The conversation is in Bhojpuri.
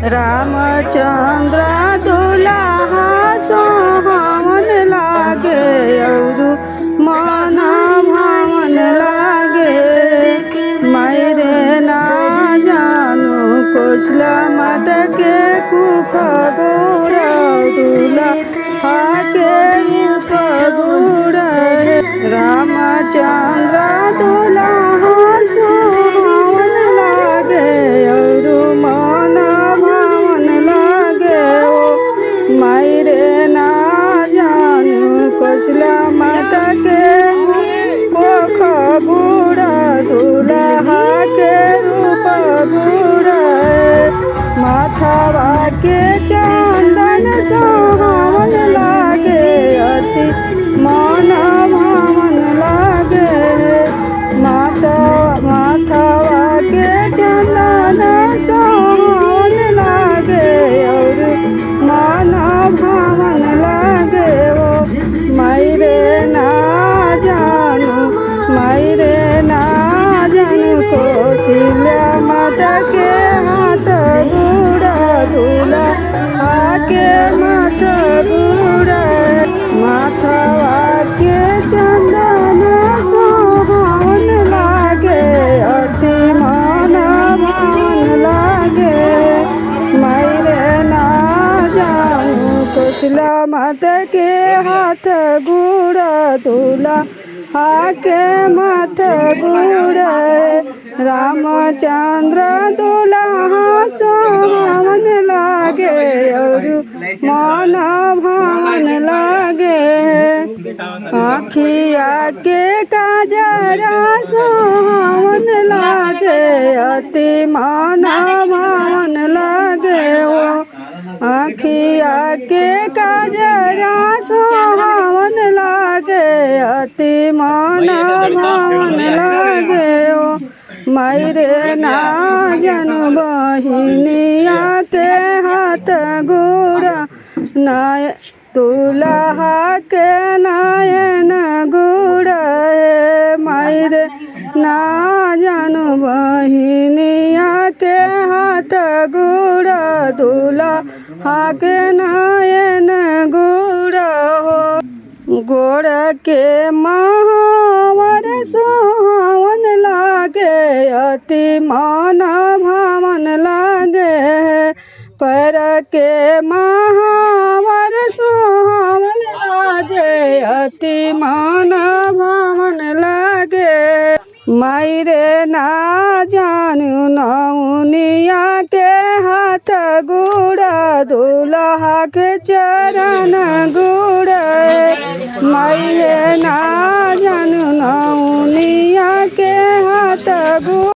रामचंद्र दुल्हा सोहावन लागे औरु मन भावन लागे। मायरे ना जानू कोसला मत के कुख गोरा दुल्हा के मुख गोरा। रामचंद्र दुल्हा सोहावन लागे औरु मन भावन लागे। ओ मायरे ना जानू कोसला मत के कोख गुड़ा दुल्हा के रूप गुड़ा। माथावा के चंदन सोहावन लागे अति मन भावन लागे। माथावा के चंदन सोहावन लागे और मन भावन लागे। ओ मायरे ना जानू मायरे ना जानू कोसिला माता के हाथ गुड़ा दुल्हा के माथा गुड़ा। माथावा के चंदन सोहावन लागे अति मन भावन लागे। मायरे ना जानू कोसला माता के हाथ गुड़ा दुल्हा के माथा गुड़ा। रामचंद्र दुल्हा सोहावन लागे और मन भावन लागे। आँखिया के काजरा सोहावन लागे अति मन भावन लागे। ओ आँखिया के काजरा सोहावन लागे अति मन भावन लागे। ओ मायरे ना जानू बहिनिया के हाथ गुड़ा नाय दुल्हा के नयन गुड़ा। मायरे ना जानू बहिनिया के हाथ गुड़ा दुल्हा के नयन गुड़ा। हो गोड़ के महावर सोहावन लागे अति मन भावन लागे। पर के महावर सोहावन लागे अति मन भावन लागे। मायरे ना जानू नौनिया के हाथ गुड़ा दुल्हा के चरण गुड़ा।